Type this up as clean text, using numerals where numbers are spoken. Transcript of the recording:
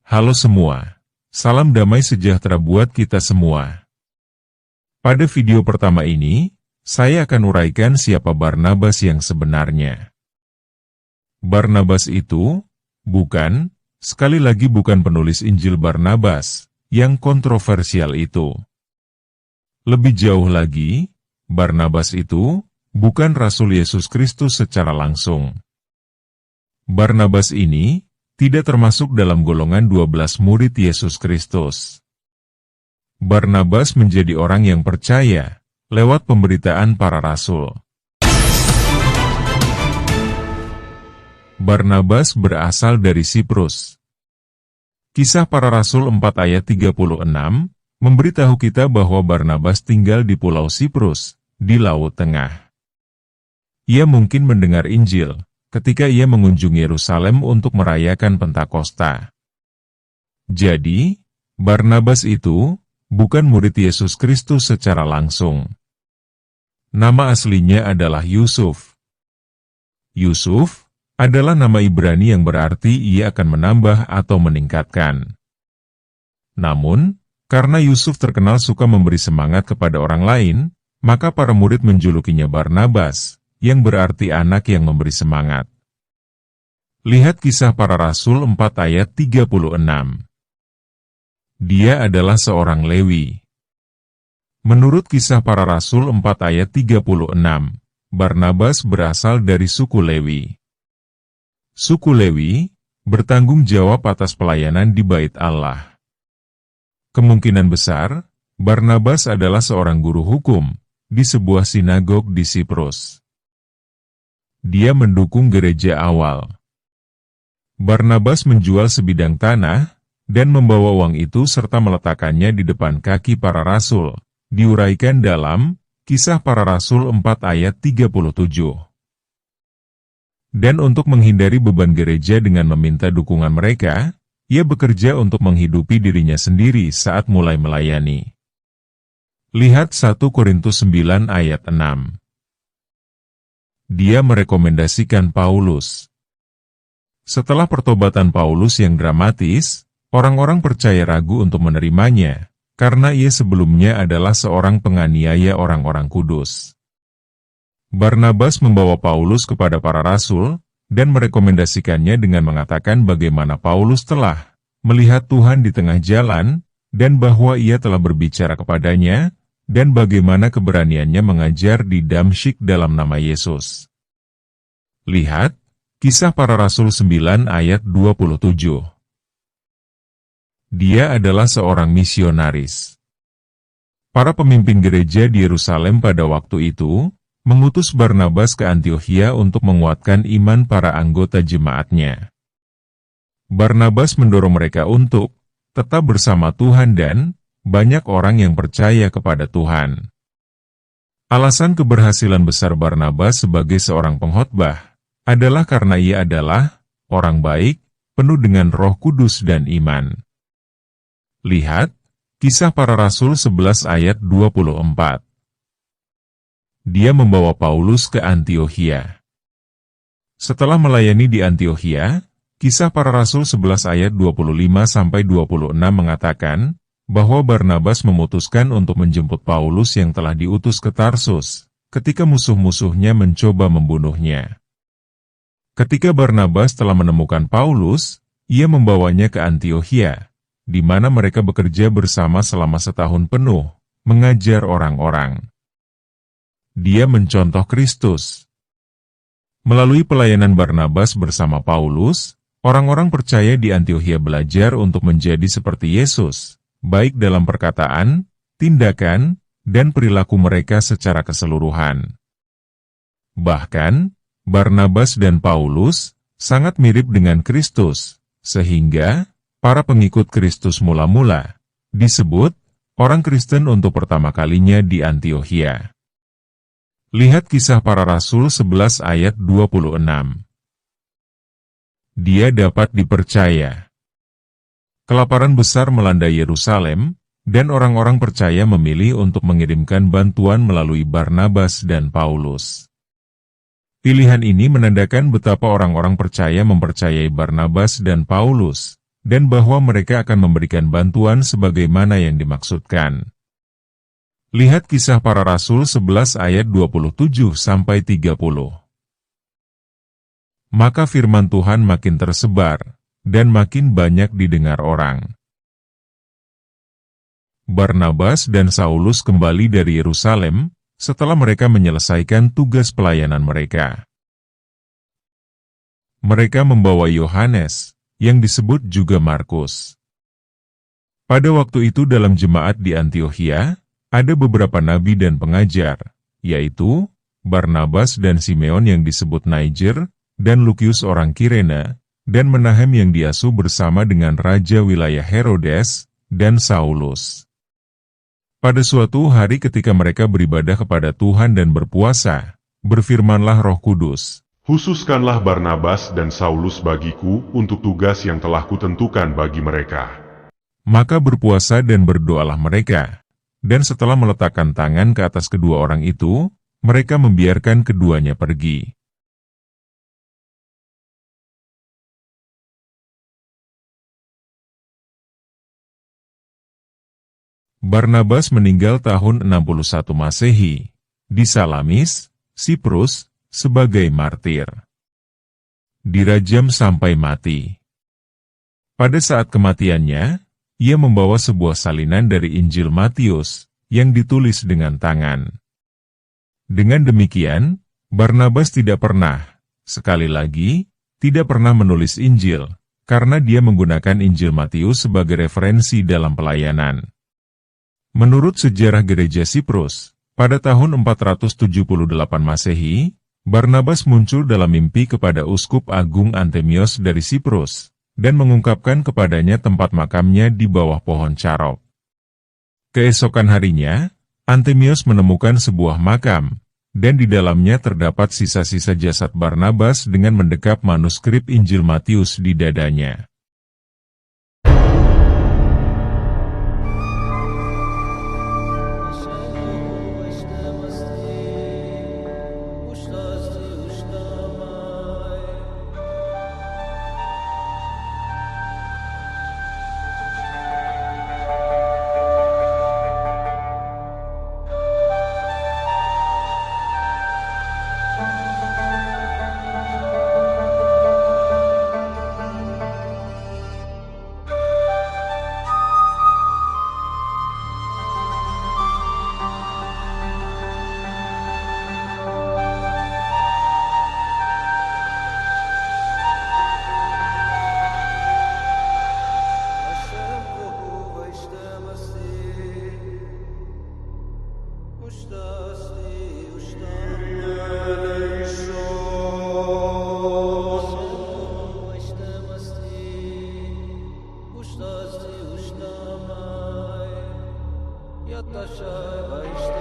Halo semua, salam damai sejahtera buat kita semua. Pada video pertama ini, saya akan uraikan siapa Barnabas yang sebenarnya. Barnabas itu, sekali lagi bukan penulis Injil Barnabas, yang kontroversial itu. Lebih jauh lagi, Barnabas itu, bukan Rasul Yesus Kristus secara langsung. Barnabas ini, tidak termasuk dalam golongan 12 murid Yesus Kristus. Barnabas menjadi orang yang percaya, lewat pemberitaan para rasul. Barnabas berasal dari Siprus. Kisah para Rasul 4 ayat 36, memberitahu kita bahwa Barnabas tinggal di Pulau Siprus, di Laut Tengah. Ia mungkin mendengar Injil ketika ia mengunjungi Yerusalem untuk merayakan Pentakosta. Jadi, Barnabas itu bukan murid Yesus Kristus secara langsung. Nama aslinya adalah Yusuf. Yusuf adalah nama Ibrani yang berarti ia akan menambah atau meningkatkan. Namun, karena Yusuf terkenal suka memberi semangat kepada orang lain, maka para murid menjulukinya Barnabas, yang berarti anak yang memberi semangat. Lihat Kisah Para Rasul 4 ayat 36. Dia adalah seorang Lewi. Menurut Kisah Para Rasul 4 ayat 36, Barnabas berasal dari suku Lewi. Suku Lewi bertanggung jawab atas pelayanan di Bait Allah. Kemungkinan besar, Barnabas adalah seorang guru hukum di sebuah sinagog di Siprus. Dia mendukung gereja awal. Barnabas menjual sebidang tanah dan membawa uang itu serta meletakkannya di depan kaki para rasul, diuraikan dalam Kisah Para Rasul 4 ayat 37. Dan untuk menghindari beban gereja dengan meminta dukungan mereka, ia bekerja untuk menghidupi dirinya sendiri saat mulai melayani. Lihat 1 Korintus 9 ayat 6. Dia merekomendasikan Paulus. Setelah pertobatan Paulus yang dramatis, orang-orang percaya ragu untuk menerimanya, karena ia sebelumnya adalah seorang penganiaya orang-orang kudus. Barnabas membawa Paulus kepada para rasul, dan merekomendasikannya dengan mengatakan bagaimana Paulus telah melihat Tuhan di tengah jalan, dan bahwa ia telah berbicara kepadanya, dan bagaimana keberaniannya mengajar di Damsyik dalam nama Yesus. Lihat, Kisah Para Rasul 9 ayat 27. Dia adalah seorang misionaris. Para pemimpin gereja di Yerusalem pada waktu itu, mengutus Barnabas ke Antiokhia untuk menguatkan iman para anggota jemaatnya. Barnabas mendorong mereka untuk tetap bersama Tuhan dan banyak orang yang percaya kepada Tuhan. Alasan keberhasilan besar Barnabas sebagai seorang pengkhotbah adalah karena ia adalah orang baik, penuh dengan Roh Kudus dan iman. Lihat, Kisah Para Rasul 11 ayat 24. Dia membawa Paulus ke Antiokhia. Setelah melayani di Antiokhia, Kisah Para Rasul 11 ayat 25-26 mengatakan bahwa Barnabas memutuskan untuk menjemput Paulus yang telah diutus ke Tarsus, ketika musuh-musuhnya mencoba membunuhnya. Ketika Barnabas telah menemukan Paulus, ia membawanya ke Antiokhia, di mana mereka bekerja bersama selama setahun penuh, mengajar orang-orang. Dia mencontoh Kristus. Melalui pelayanan Barnabas bersama Paulus, orang-orang percaya di Antiokhia belajar untuk menjadi seperti Yesus, baik dalam perkataan, tindakan, dan perilaku mereka secara keseluruhan. Bahkan, Barnabas dan Paulus sangat mirip dengan Kristus, sehingga para pengikut Kristus mula-mula disebut orang Kristen untuk pertama kalinya di Antiokhia. Lihat Kisah Para Rasul 11 ayat 26. Dia dapat dipercaya. Kelaparan besar melanda Yerusalem, dan orang-orang percaya memilih untuk mengirimkan bantuan melalui Barnabas dan Paulus. Pilihan ini menandakan betapa orang-orang percaya mempercayai Barnabas dan Paulus, dan bahwa mereka akan memberikan bantuan sebagaimana yang dimaksudkan. Lihat Kisah Para Rasul 11 ayat 27-30. Maka firman Tuhan makin tersebar, dan makin banyak didengar orang. Barnabas dan Saulus kembali dari Yerusalem, setelah mereka menyelesaikan tugas pelayanan mereka. Mereka membawa Yohanes, yang disebut juga Markus. Pada waktu itu dalam jemaat di Antiokhia, ada beberapa nabi dan pengajar, yaitu Barnabas dan Simeon yang disebut Niger, dan Lukius orang Kirene, dan Menahem yang diasuh bersama dengan raja wilayah Herodes, dan Saulus. Pada suatu hari ketika mereka beribadah kepada Tuhan dan berpuasa, berfirmanlah Roh Kudus, "Khususkanlah Barnabas dan Saulus bagiku untuk tugas yang telah kutentukan bagi mereka." Maka berpuasa dan berdoalah mereka, dan setelah meletakkan tangan ke atas kedua orang itu, mereka membiarkan keduanya pergi. Barnabas meninggal tahun 61 Masehi, di Salamis, Siprus, sebagai martir. Dirajam sampai mati. Pada saat kematiannya, ia membawa sebuah salinan dari Injil Matius, yang ditulis dengan tangan. Dengan demikian, Barnabas tidak pernah, sekali lagi, tidak pernah menulis Injil, karena dia menggunakan Injil Matius sebagai referensi dalam pelayanan. Menurut sejarah gereja Siprus, pada tahun 478 Masehi, Barnabas muncul dalam mimpi kepada Uskup Agung Antemios dari Siprus, dan mengungkapkan kepadanya tempat makamnya di bawah pohon carok. Keesokan harinya, Antemios menemukan sebuah makam, dan di dalamnya terdapat sisa-sisa jasad Barnabas dengan mendekap manuskrip Injil Matius di dadanya. Yatasha Vaishta